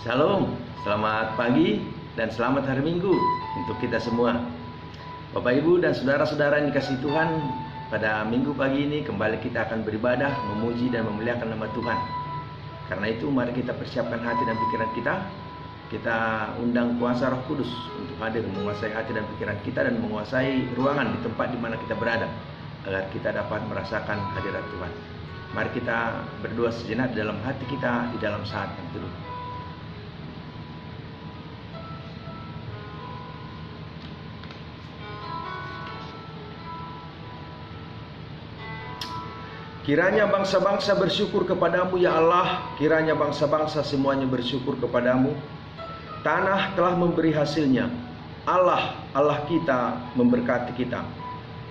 Shalom, selamat pagi dan selamat hari Minggu untuk kita semua. Bapak Ibu dan saudara-saudara yang dikasihi Tuhan, pada Minggu pagi ini kembali kita akan beribadah, memuji dan memuliakan nama Tuhan. Karena itu mari kita persiapkan hati dan pikiran kita. Kita undang kuasa Roh Kudus untuk hadir menguasai hati dan pikiran kita dan menguasai ruangan di tempat di mana kita berada, agar kita dapat merasakan hadirat Tuhan. Mari kita berdoa sejenak di dalam hati kita di dalam saat yang teduh. Kiranya bangsa-bangsa bersyukur kepadamu ya Allah. Kiranya bangsa-bangsa semuanya bersyukur kepadamu. Tanah telah memberi hasilnya. Allah kita memberkati kita.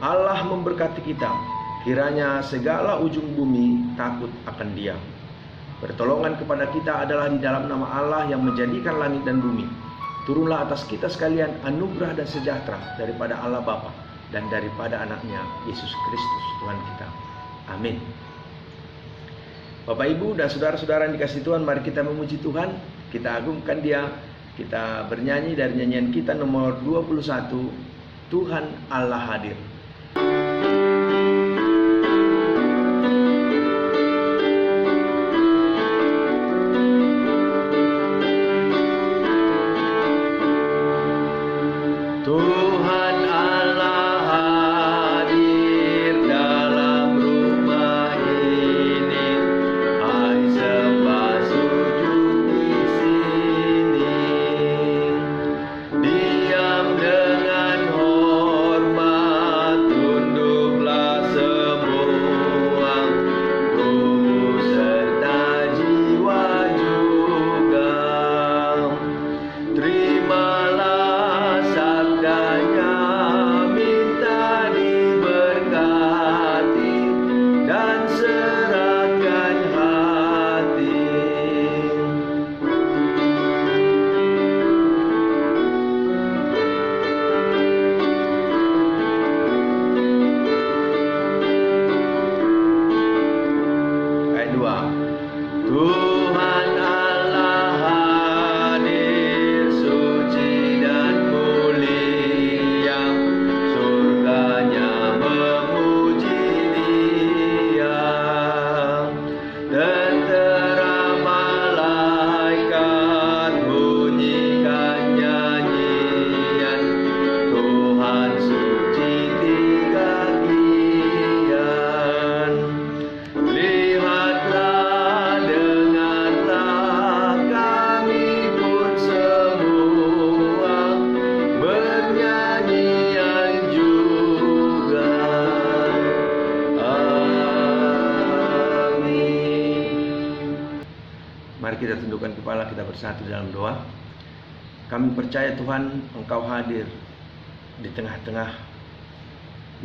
Allah memberkati kita. Kiranya segala ujung bumi takut akan Dia. Pertolongan kepada kita adalah di dalam nama Allah yang menjadikan langit dan bumi. Turunlah atas kita sekalian anugerah dan sejahtera daripada Allah Bapa dan daripada anaknya Yesus Kristus Tuhan kita. Amin. Bapak Ibu dan saudara-saudara yang dikasihi Tuhan, mari kita memuji Tuhan, kita agungkan Dia. Kita bernyanyi dari nyanyian kita nomor 21, Tuhan Allah hadir. Tuhan Allah hadir dalam rumah ini, hai sembah sujud di sini, diam dengan hormat, tunduklah semua, ruh serta jiwa juga, terimalah sabdanya, minta diberkati dan serahkan hati. Ayat 2. Tuhan Allah hadir, suci dan mulia, surganya memuji Dia, tentera malaikat bunyikan nyanyian, Tuhan suci tiga kian. Lihatlah, dengarlah, kami pun semua bernyanyian juga. Amin. Mari kita tundukkan kepala, kita bersatu dalam doa. Kami percaya Tuhan, Engkau hadir di tengah-tengah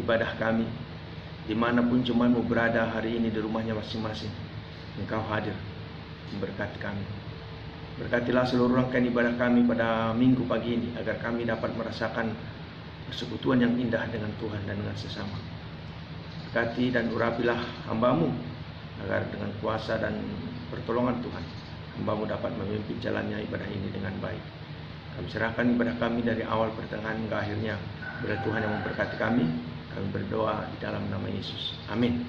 ibadah kami. Dimanapun jemaatmu berada hari ini di rumahnya masing-masing, Engkau hadir memberkati kami. Berkatilah seluruh rangkaian ibadah kami pada minggu pagi ini, agar kami dapat merasakan persekutuan yang indah dengan Tuhan dan dengan sesama. Berkati dan urapilah hamba-Mu, agar dengan kuasa dan pertolongan Tuhan, hamba-Mu dapat memimpin jalannya ibadah ini dengan baik. Kami serahkan ibadah kami dari awal pertengahan hingga akhirnya kepada Tuhan yang memberkati kami. Kami berdoa di dalam nama Yesus. Amin.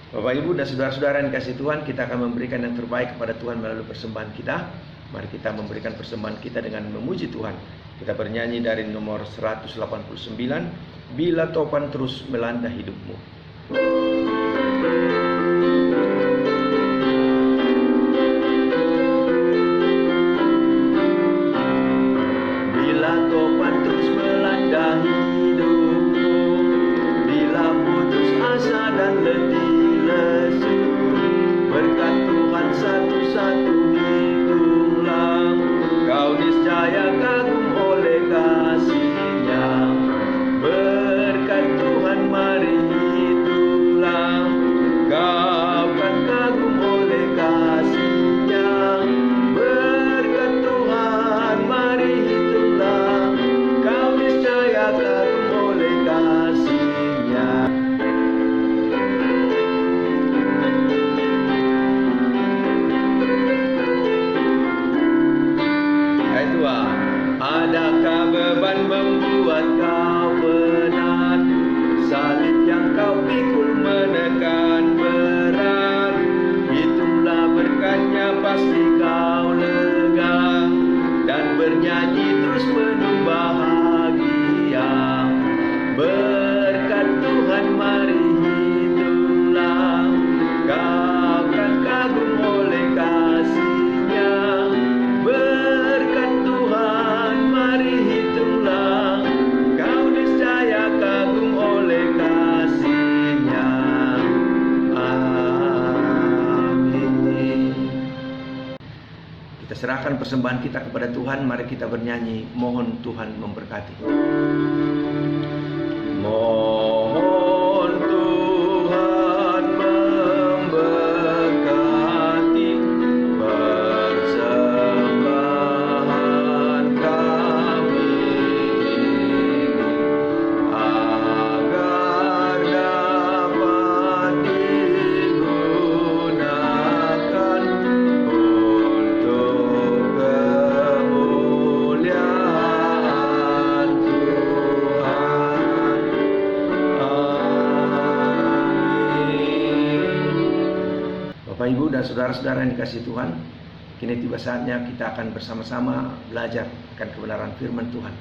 Bapak Ibu dan saudara-saudara yang dikasihi Tuhan, kita akan memberikan yang terbaik kepada Tuhan melalui persembahan kita. Mari kita memberikan persembahan kita dengan memuji Tuhan. Kita bernyanyi dari nomor 189, Bila Topan Terus Melanda Hidupmu. Bila topan terus melanda hidupmu, bila putus asa dan letih lesu, berkat Tuhan satu-satu hitunglah, kau niscaya kagum oleh kasih-Nya. Berkat Tuhan mari buat kau penat, salib yang kau pikul menekan berat. Itulah berkatnya pasti kau lega, dan bernyanyi terus penuh bahagia. Berkat Tuhan mari hitunglah, kau kan kagum oleh kasih-Nya. Berkat Tuhan mari hitunglah, kau niscaya kagum oleh kasih-Nya. Amin. Kita serahkan persembahan kita kepada Tuhan. Mari kita bernyanyi, mohon Tuhan memberkati. Mohon Tuhan memberkati persembahan kami ini, agar dapat digunakan untuk kemuliaan Tuhan. Bapak, Ibu, dan saudara-saudara yang dikasihi Tuhan, kini tiba saatnya kita akan bersama-sama belajar akan kebenaran firman Tuhan.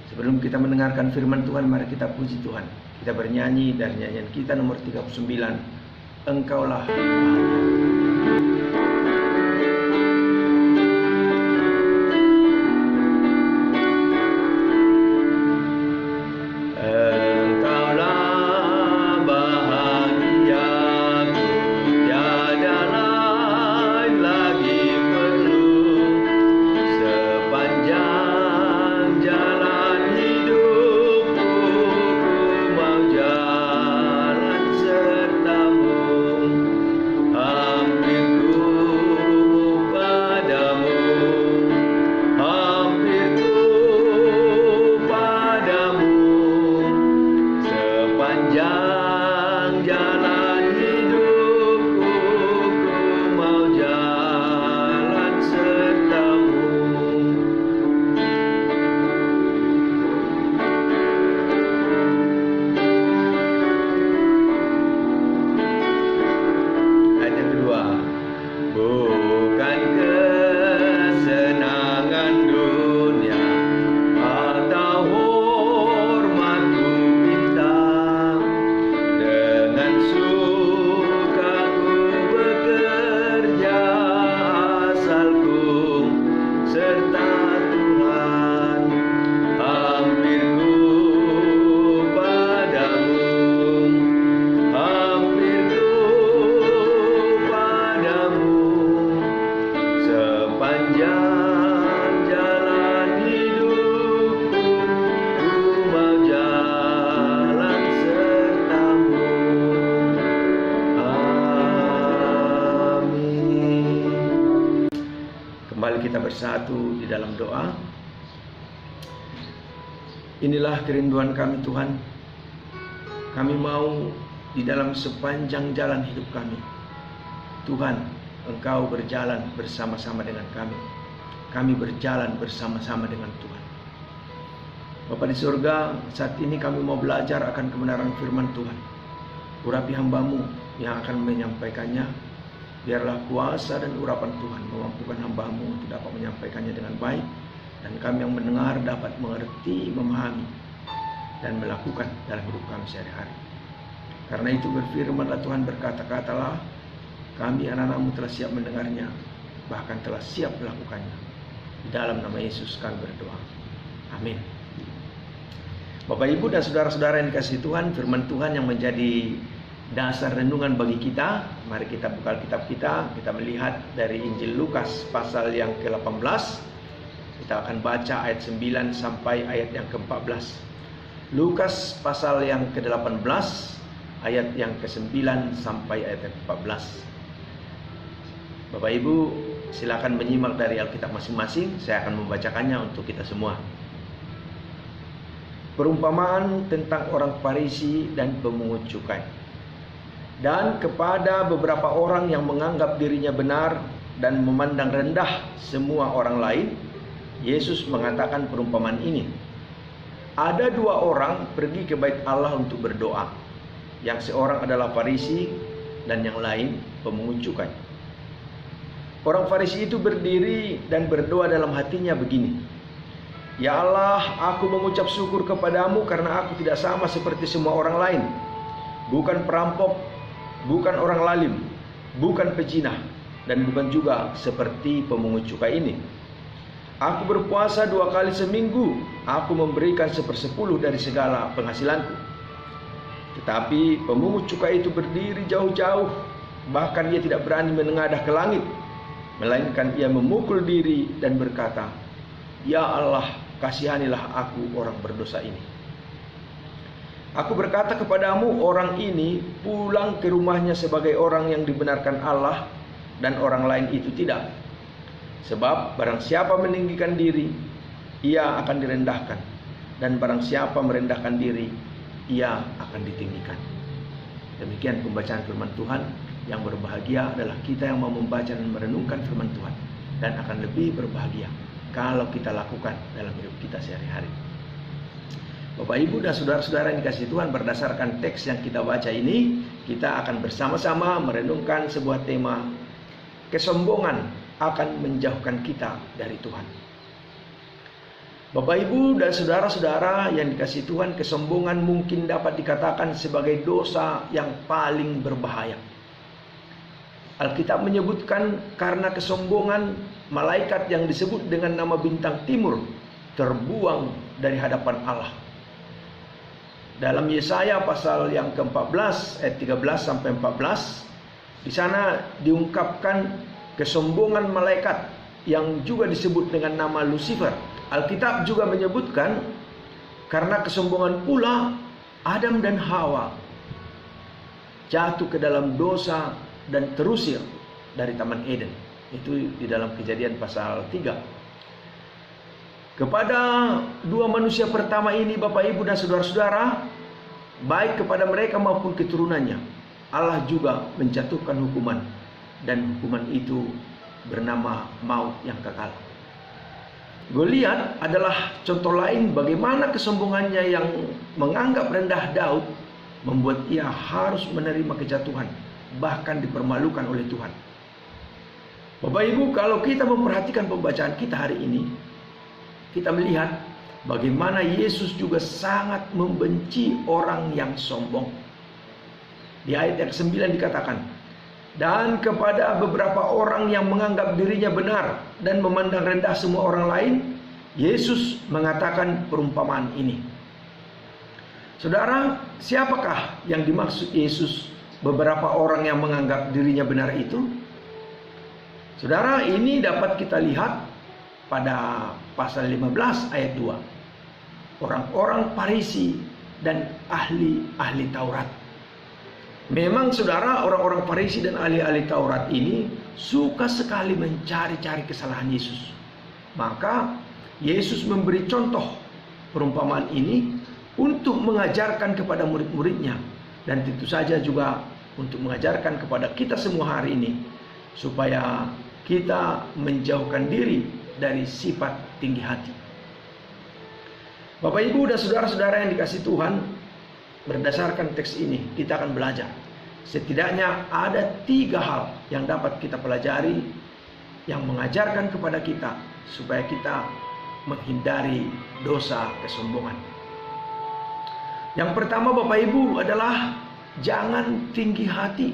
Sebelum kita mendengarkan firman Tuhan, mari kita puji Tuhan. Kita bernyanyi dari nyanyian kita nomor 39, Engkaulah bahagia. Kita bersatu di dalam doa. Inilah kerinduan kami Tuhan. Kami mau di dalam sepanjang jalan hidup kami, Tuhan, Engkau berjalan bersama-sama dengan kami. Kami berjalan bersama-sama dengan Tuhan. Bapa di surga, saat ini kami mau belajar akan kebenaran firman Tuhan. Urapi hamba-Mu yang akan menyampaikannya. Biarlah kuasa dan urapan Tuhan memampukan hamba-Mu untuk dapat menyampaikannya dengan baik, dan kami yang mendengar dapat mengerti, memahami, dan melakukan dalam hidup kami sehari-hari. Karena itu berfirmanlah Tuhan, berkata-katalah, kami anak-anak-Mu telah siap mendengarnya, bahkan telah siap melakukannya. Di dalam nama Yesus kami berdoa. Amin. Bapak, Ibu, dan saudara-saudara yang dikasihi Tuhan, firman Tuhan yang menjadi dasar renungan bagi kita. Mari kita buka kitab kita melihat dari Injil Lukas pasal yang ke-18. Kita akan baca ayat 9 sampai ayat yang ke-14. Lukas pasal yang ke-18 ayat yang ke-9 sampai ayat yang ke-14. Bapak Ibu, silakan menyimak dari Alkitab masing-masing. Saya akan membacakannya untuk kita semua. Perumpamaan tentang orang Farisi dan pemungut cukai. Dan kepada beberapa orang yang menganggap dirinya benar dan memandang rendah semua orang lain, Yesus mengatakan perumpamaan ini. ada dua orang pergi ke bait Allah untuk berdoa. Yang seorang adalah Farisi dan yang lain pemungut cukai. Orang Farisi itu berdiri dan berdoa dalam hatinya begini, "Ya Allah, aku mengucap syukur kepadamu karena aku tidak sama seperti semua orang lain. Bukan perampok, bukan orang lalim, bukan pezina, dan bukan juga seperti pemungut cukai ini. Aku berpuasa 2 kali seminggu. Aku memberikan 1/10 dari segala penghasilanku." Tetapi pemungut cukai itu berdiri jauh-jauh, bahkan ia tidak berani menengadah ke langit, melainkan ia memukul diri dan berkata, "Ya Allah, kasihanilah aku orang berdosa ini." Aku berkata kepadamu, orang ini pulang ke rumahnya sebagai orang yang dibenarkan Allah, dan orang lain itu tidak. Sebab barang siapa meninggikan diri, ia akan direndahkan, dan barang siapa merendahkan diri, ia akan ditinggikan. Demikian pembacaan firman Tuhan. Yang berbahagia adalah kita yang mau membaca dan merenungkan firman Tuhan, dan akan lebih berbahagia kalau kita lakukan dalam hidup kita sehari-hari. Bapak, Ibu, dan saudara-saudara yang dikasihi Tuhan, berdasarkan teks yang kita baca ini, kita akan bersama-sama merenungkan sebuah tema, kesombongan akan menjauhkan kita dari Tuhan. Bapak, Ibu, dan saudara-saudara yang dikasihi Tuhan, kesombongan mungkin dapat dikatakan sebagai dosa yang paling berbahaya. Alkitab menyebutkan karena kesombongan, malaikat yang disebut dengan nama bintang timur terbuang dari hadapan Allah. Dalam Yesaya pasal yang ke-14 ayat 13 sampai 14, di sana diungkapkan kesombongan malaikat yang juga disebut dengan nama Lucifer. Alkitab juga menyebutkan karena kesombongan pula Adam dan Hawa jatuh ke dalam dosa dan terusir dari Taman Eden. Itu di dalam Kejadian pasal 3. Kepada dua manusia pertama ini, Bapak, Ibu, dan saudara-saudara, baik kepada mereka maupun keturunannya, Allah juga menjatuhkan hukuman, dan hukuman itu bernama maut yang kekal. Goliat adalah contoh lain bagaimana kesombongannya yang menganggap rendah Daud membuat ia harus menerima kejatuhan, bahkan dipermalukan oleh Tuhan. Bapak, Ibu, kalau kita memperhatikan pembacaan kita hari ini, kita melihat bagaimana Yesus juga sangat membenci orang yang sombong. Di ayat yang 9 dikatakan, "Dan kepada beberapa orang yang menganggap dirinya benar dan memandang rendah semua orang lain, Yesus mengatakan perumpamaan ini." Saudara, siapakah yang dimaksud Yesus beberapa orang yang menganggap dirinya benar itu? Saudara, ini dapat kita lihat pada pasal 15 ayat 2. Orang-orang Farisi dan ahli-ahli Taurat. Memang saudara, orang-orang Farisi dan ahli-ahli Taurat ini suka sekali mencari-cari kesalahan Yesus. Maka Yesus memberi contoh perumpamaan ini untuk mengajarkan kepada murid-muridnya, dan tentu saja juga untuk mengajarkan kepada kita semua hari ini, supaya kita menjauhkan diri dari sifat tinggi hati. Bapak, Ibu, dan saudara-saudara yang dikasihi Tuhan, berdasarkan teks ini kita akan belajar setidaknya ada 3 hal yang dapat kita pelajari, yang mengajarkan kepada kita supaya kita menghindari dosa kesombongan. Yang pertama, Bapak, Ibu, adalah jangan tinggi hati.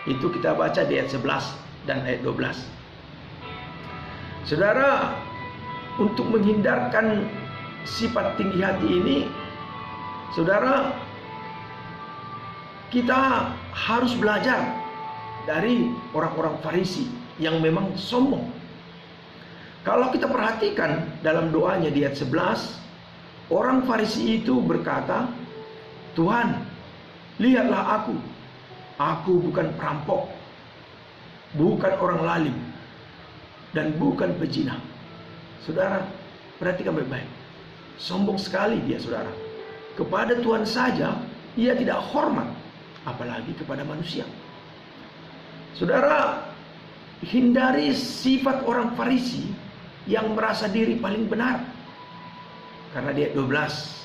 Itu kita baca di ayat 11 dan ayat 12. Saudara, untuk menghindarkan sifat tinggi hati ini, saudara, kita harus belajar dari orang-orang Farisi yang memang sombong. Kalau kita perhatikan dalam doanya di ayat 11, orang Farisi itu berkata, "Tuhan, lihatlah aku bukan perampok, bukan orang lalim, dan bukan pezina." Saudara, perhatikan baik-baik. Sombong sekali dia, saudara. Kepada Tuhan saja ia tidak hormat, apalagi kepada manusia. Saudara, hindari sifat orang Farisi yang merasa diri paling benar. Karena di ayat 12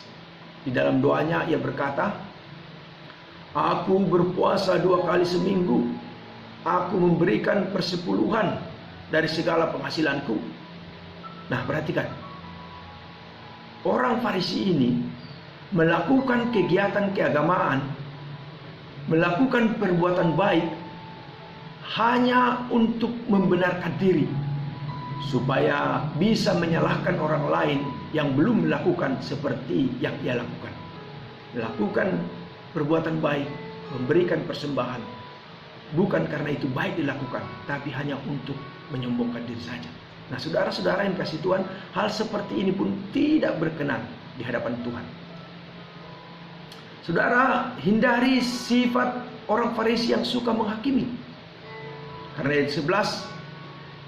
Di dalam doanya ia berkata, "Aku berpuasa 2 kali seminggu. Aku memberikan persepuluhan dari segala penghasilanku." Nah, perhatikan. Orang Farisi ini melakukan kegiatan keagamaan, melakukan perbuatan baik hanya untuk membenarkan diri, supaya bisa menyalahkan orang lain yang belum melakukan seperti yang ia lakukan. Melakukan perbuatan baik, memberikan persembahan, bukan karena itu baik dilakukan, tapi hanya untuk menyombongkan diri saja. Nah, saudara-saudara yang kasih Tuhan, hal seperti ini pun tidak berkenan di hadapan Tuhan. Saudara, hindari sifat orang Farisi yang suka menghakimi. Karena ayat 11,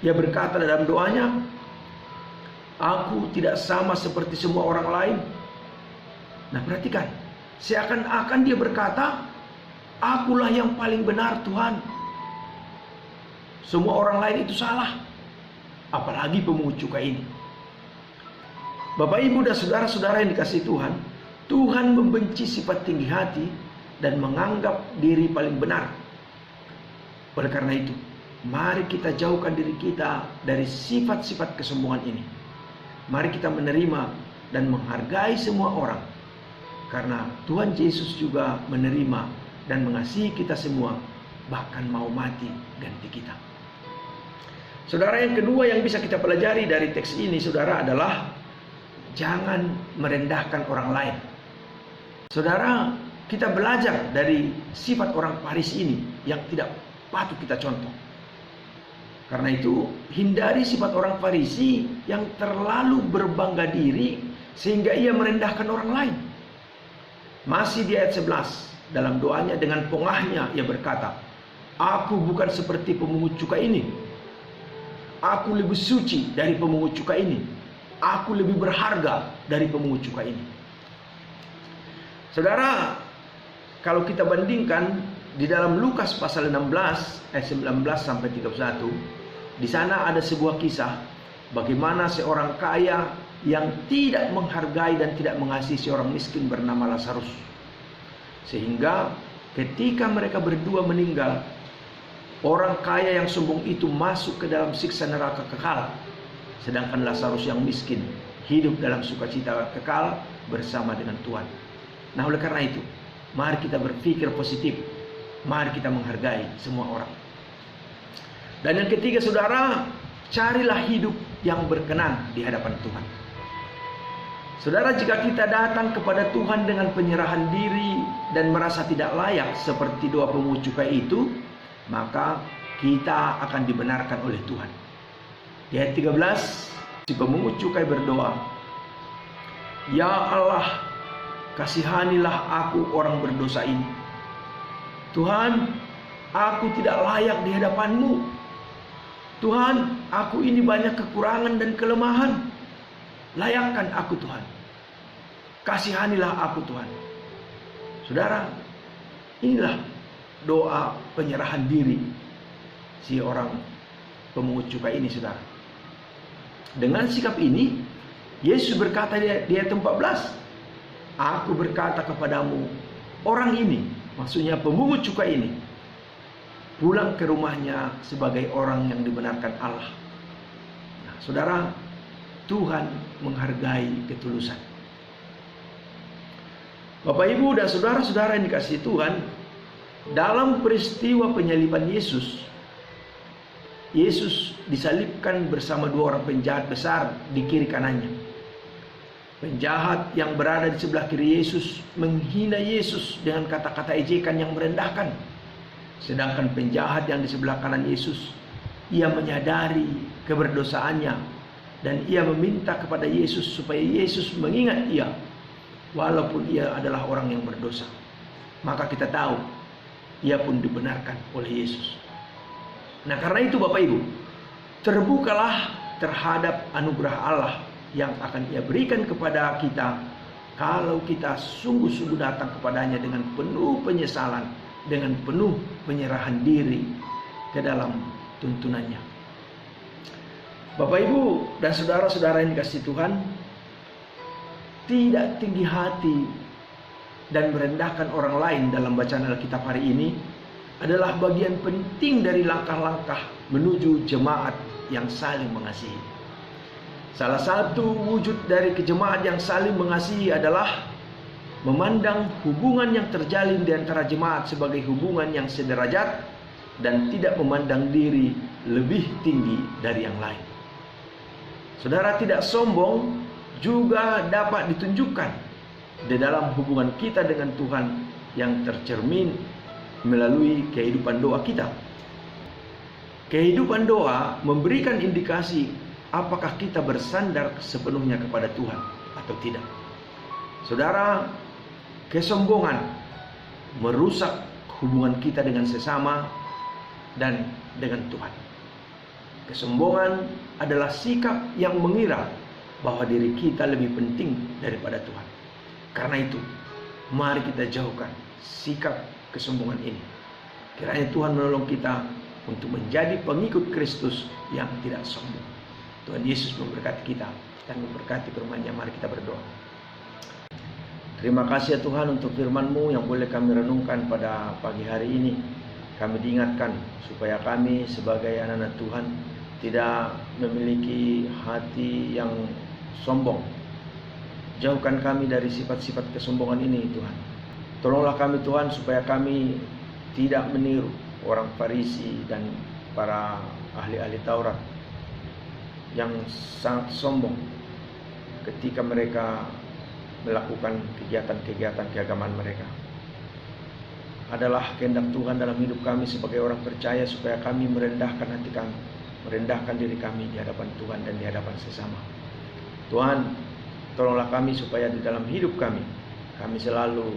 ia berkata dalam doanya, "Aku tidak sama seperti semua orang lain." Nah, perhatikan, seakan-akan dia berkata, "Akulah yang paling benar, Tuhan. Semua orang lain itu salah." Apalagi pemungut cukai ini. Bapak, Ibu, dan saudara-saudara yang dikasihi Tuhan, Tuhan membenci sifat tinggi hati dan menganggap diri paling benar. Oleh karena itu, mari kita jauhkan diri kita dari sifat-sifat kesombongan ini. Mari kita menerima dan menghargai semua orang, karena Tuhan Yesus juga menerima dan mengasihi kita semua, bahkan mau mati ganti kita. Saudara, yang kedua yang bisa kita pelajari dari teks ini, saudara, adalah jangan merendahkan orang lain. Saudara, kita belajar dari sifat orang Farisi ini yang tidak patut kita contoh. Karena itu, hindari sifat orang Farisi yang terlalu berbangga diri sehingga ia merendahkan orang lain. Masih di ayat 11, dalam doanya dengan pongahnya ia berkata, "Aku bukan seperti pemungut cukai ini. Aku lebih suci dari pemungut cukai ini. Aku lebih berharga dari pemungut cukai ini." Saudara, kalau kita bandingkan di dalam Lukas pasal 16 ayat 19 sampai 31, di sana ada sebuah kisah bagaimana seorang kaya yang tidak menghargai dan tidak mengasihi seorang miskin bernama Lazarus. Sehingga ketika mereka berdua meninggal, orang kaya yang sombong itu masuk ke dalam siksa neraka kekal, sedangkan Lazarus yang miskin hidup dalam sukacita kekal bersama dengan Tuhan. Nah, oleh karena itu, mari kita berpikir positif, mari kita menghargai semua orang. Dan yang ketiga, saudara, carilah hidup yang berkenan di hadapan Tuhan. Saudara, jika kita datang kepada Tuhan dengan penyerahan diri dan merasa tidak layak seperti doa pemungut cukai itu, maka kita akan dibenarkan oleh Tuhan. Di ayat 13, si pemungut cukai berdoa, "Ya Allah, kasihanilah aku orang berdosa ini. Tuhan, aku tidak layak di hadapan-Mu. Tuhan, aku ini banyak kekurangan dan kelemahan. Layakkan aku, Tuhan. Kasihanilah aku, Tuhan." Saudara, inilah doa penyerahan diri si orang pemungut cukai ini, saudara. Dengan sikap ini, Yesus berkata di ayat 14, "Aku berkata kepadamu, orang ini," maksudnya pemungut cukai ini, "pulang ke rumahnya sebagai orang yang dibenarkan Allah." Nah, saudara, Tuhan menghargai ketulusan. Bapak, Ibu, dan saudara-saudara yang dikasihi Tuhan, dalam peristiwa penyaliban Yesus, Yesus disalibkan bersama dua orang penjahat besar di kiri kanannya. Penjahat yang berada di sebelah kiri Yesus menghina Yesus dengan kata-kata ejekan yang merendahkan. Sedangkan penjahat yang di sebelah kanan Yesus, ia menyadari keberdosaannya dan ia meminta kepada Yesus supaya Yesus mengingat ia walaupun ia adalah orang yang berdosa. Maka kita tahu ia pun dibenarkan oleh Yesus. Nah, karena itu Bapak Ibu, terbukalah terhadap anugerah Allah yang akan Ia berikan kepada kita kalau kita sungguh-sungguh datang kepadanya dengan penuh penyesalan, dengan penuh penyerahan diri ke dalam tuntunannya. Bapak, Ibu, dan saudara-saudara yang dikasihi Tuhan, tidak tinggi hati dan merendahkan orang lain dalam bacaan Alkitab hari ini adalah bagian penting dari langkah-langkah menuju jemaat yang saling mengasihi. Salah satu wujud dari kejemaat yang saling mengasihi adalah memandang hubungan yang terjalin di antara jemaat sebagai hubungan yang sederajat dan tidak memandang diri lebih tinggi dari yang lain. Saudara, tidak sombong juga dapat ditunjukkan di dalam hubungan kita dengan Tuhan yang tercermin melalui kehidupan doa kita. Kehidupan doa memberikan indikasi apakah kita bersandar sepenuhnya kepada Tuhan atau tidak. Saudara, kesombongan merusak hubungan kita dengan sesama dan dengan Tuhan. Kesombongan adalah sikap yang mengira bahwa diri kita lebih penting daripada Tuhan. Karena itu, mari kita jauhkan sikap kesombongan ini. Kiranya Tuhan menolong kita untuk menjadi pengikut Kristus yang tidak sombong. Tuhan Yesus memberkati kita dan memberkati firman-Nya. Mari kita berdoa. Terima kasih ya Tuhan untuk firman-Mu yang boleh kami renungkan pada pagi hari ini. Kami diingatkan supaya kami sebagai anak-anak Tuhan tidak memiliki hati yang sombong. Jauhkan kami dari sifat-sifat kesombongan ini Tuhan. Tolonglah kami Tuhan supaya kami tidak meniru orang Farisi dan para ahli-ahli Taurat yang sangat sombong ketika mereka melakukan kegiatan-kegiatan keagamaan mereka. Adalah kehendak Tuhan dalam hidup kami sebagai orang percaya supaya kami merendahkan hati kami, merendahkan diri kami di hadapan Tuhan dan di hadapan sesama. Tuhan, tolonglah kami supaya di dalam hidup kami selalu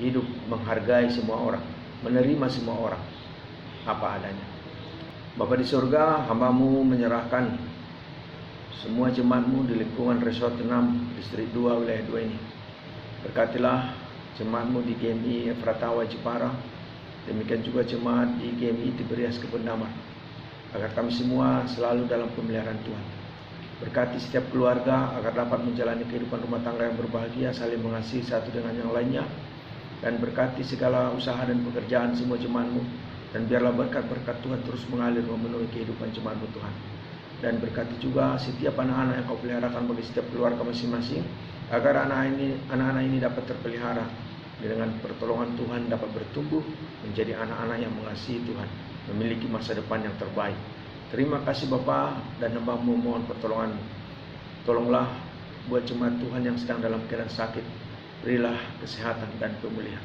hidup menghargai semua orang, menerima semua orang apa adanya. Bapa di surga, hamba-Mu menyerahkan semua jemaat-Mu di lingkungan Resort 6, Distrik 2, Wilayah 2 ini. Berkatilah jemaat-Mu di GMI Efratawa Jepara, demikian juga jemaat di GMI Tiberias Kebun Damar, agar kami semua selalu dalam pemeliharaan Tuhan. Berkati setiap keluarga agar dapat menjalani kehidupan rumah tangga yang berbahagia, saling mengasihi satu dengan yang lainnya. Dan berkati segala usaha dan pekerjaan semua jemaat-Mu. Dan biarlah berkat-berkat Tuhan terus mengalir memenuhi kehidupan jemaat-Mu Tuhan. Dan berkati juga setiap anak-anak yang Kau peliharakan bagi setiap keluarga masing-masing, agar anak-anak ini dapat terpelihara dengan pertolongan Tuhan, dapat bertumbuh menjadi anak-anak yang mengasihi Tuhan, memiliki masa depan yang terbaik. Terima kasih Bapa, dan hamba-Mu mohon pertolongan. Tolonglah buat jemaat Tuhan yang sedang dalam keadaan sakit, berilah kesehatan dan pemulihan.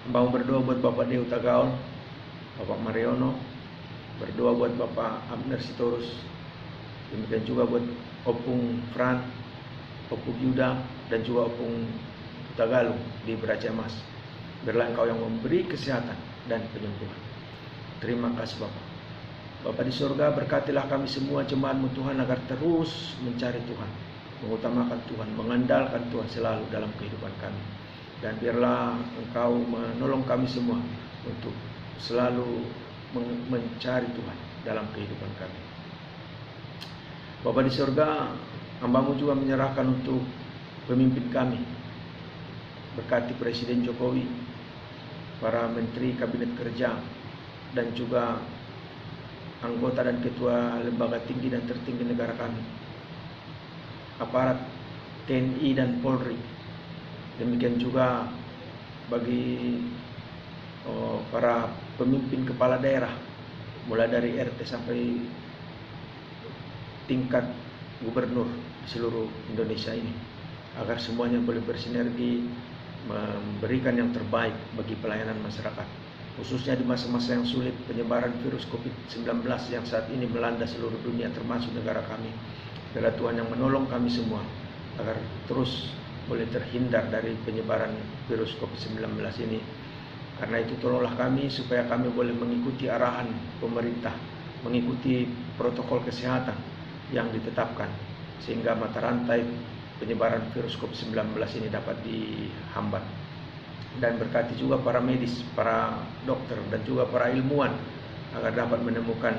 Hamba-Mu berdoa buat Bapak Dew Tagaon, Bapak Mariono, berdoa buat Bapak Abner Sitorus, demikian juga buat Opung Fran, Opung Yuda, dan juga Opung Tagalung di Beraja Emas. Biarlah Engkau yang memberi kesehatan dan penyembuhan. Terima kasih Bapak. Bapa di surga, berkatilah kami semua jemaat-Mu Tuhan agar terus mencari Tuhan, mengutamakan Tuhan, mengandalkan Tuhan selalu dalam kehidupan kami. Dan biarlah Engkau menolong kami semua untuk selalu mencari Tuhan dalam kehidupan kami. Bapa di surga, hamba-Mu juga menyerahkan untuk pemimpin kami. Berkati Presiden Jokowi, para menteri kabinet kerja, dan juga anggota dan ketua lembaga tinggi dan tertinggi negara kami, aparat TNI dan Polri, demikian juga bagi para pemimpin kepala daerah, mulai dari RT sampai tingkat gubernur di seluruh Indonesia ini, agar semuanya boleh bersinergi memberikan yang terbaik bagi pelayanan masyarakat, khususnya di masa-masa yang sulit penyebaran virus COVID-19 yang saat ini melanda seluruh dunia termasuk negara kami. Biarlah Tuhan yang menolong kami semua agar terus boleh terhindar dari penyebaran virus COVID-19 ini. Karena itu tolonglah kami supaya kami boleh mengikuti arahan pemerintah, mengikuti protokol kesehatan yang ditetapkan, sehingga mata rantai penyebaran virus COVID-19 ini dapat dihambat. Dan berkati juga para medis, para dokter, dan juga para ilmuwan agar dapat menemukan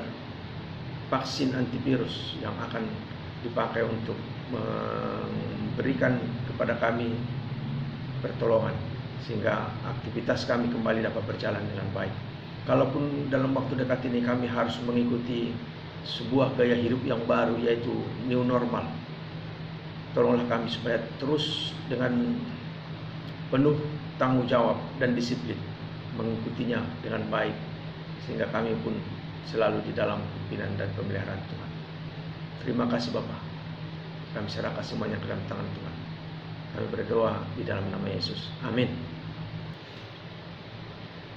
vaksin antivirus yang akan dipakai untuk memberikan kepada kami pertolongan, sehingga aktivitas kami kembali dapat berjalan dengan baik. Kalaupun dalam waktu dekat ini kami harus mengikuti sebuah gaya hidup yang baru, yaitu new normal, tolonglah kami supaya terus dengan penuh tanggung jawab dan disiplin mengikutinya dengan baik, sehingga kami pun selalu di dalam pimpinan dan pemeliharaan Tuhan. Terima kasih Bapa. Kami serahkan semuanya ke dalam tangan Tuhan. Kami berdoa di dalam nama Yesus. Amin.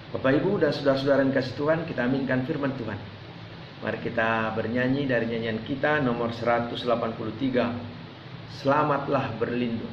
Bapak Ibu dan saudara-saudara yang kasih Tuhan, kita aminkan firman Tuhan. Mari kita bernyanyi dari nyanyian kita nomor 183. Selamatlah berlindung.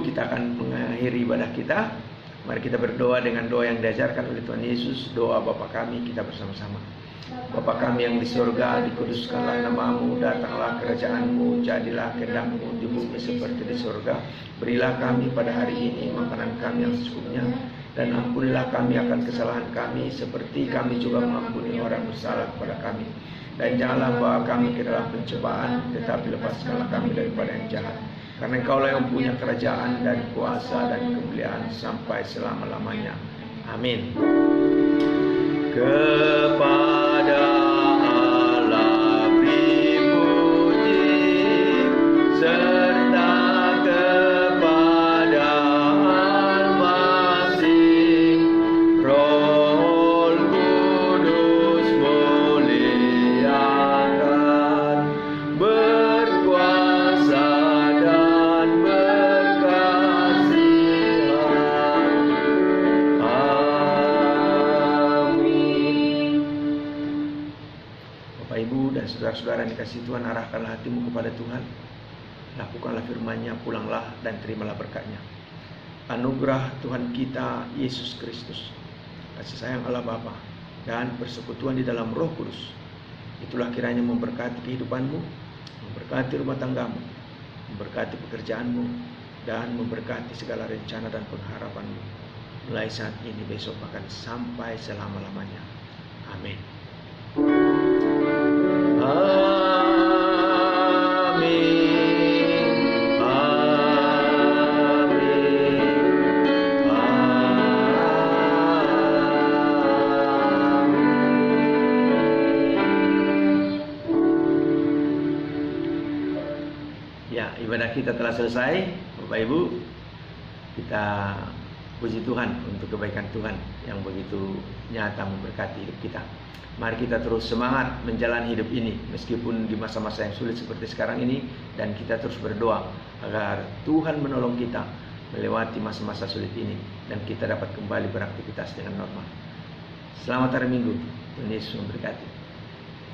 Kita akan mengakhiri ibadah kita. Mari kita berdoa dengan doa yang diajarkan oleh Tuhan Yesus. Doa Bapa kami, kita bersama-sama. Bapa kami yang di surga, dikuduskanlah namamu, datanglah kerajaanmu, jadilah kehendakmu di bumi seperti di surga. Berilah kami pada hari ini makanan kami yang secukupnya, dan ampunilah kami akan kesalahan kami, seperti kami juga mengampuni orang bersalah kepada kami. Dan janganlah bawa kami ke dalam pencobaan, tetapi lepaskanlah kami daripada yang jahat. Karena Engkaulah yang punya kerajaan dan kuasa dan kemuliaan sampai selama-lamanya. Amin. Kepada Allah beri puji, serta kepada Al-Masih, Roh Kudus muliakan, berkuasa dan berkasihan. Amin. Bapak Ibu dan saudara-saudara yang dikasihi Tuhan, arahkanlah hatimu kepada Tuhan. Lakukanlah firman-Nya, pulanglah dan terimalah berkat-Nya. Anugerah Tuhan kita Yesus Kristus, kasih sayang Allah Bapa, dan persekutuan di dalam Roh Kudus, itulah kiranya memberkati kehidupanmu, memberkati rumah tanggamu, memberkati pekerjaanmu, dan memberkati segala rencana dan pengharapanmu, mulai saat ini, besok, bahkan sampai selama-lamanya. Amin. Amin. Amin. Ibadah kita telah selesai, Bapak Ibu. Kita puji Tuhan untuk kebaikan Tuhan yang begitu nyata memberkati hidup kita. Mari kita terus semangat menjalani hidup ini meskipun di masa-masa yang sulit seperti sekarang ini, dan kita terus berdoa agar Tuhan menolong kita melewati masa-masa sulit ini dan kita dapat kembali beraktivitas dengan normal. Selamat hari Minggu. Tuhan Yesus memberkati.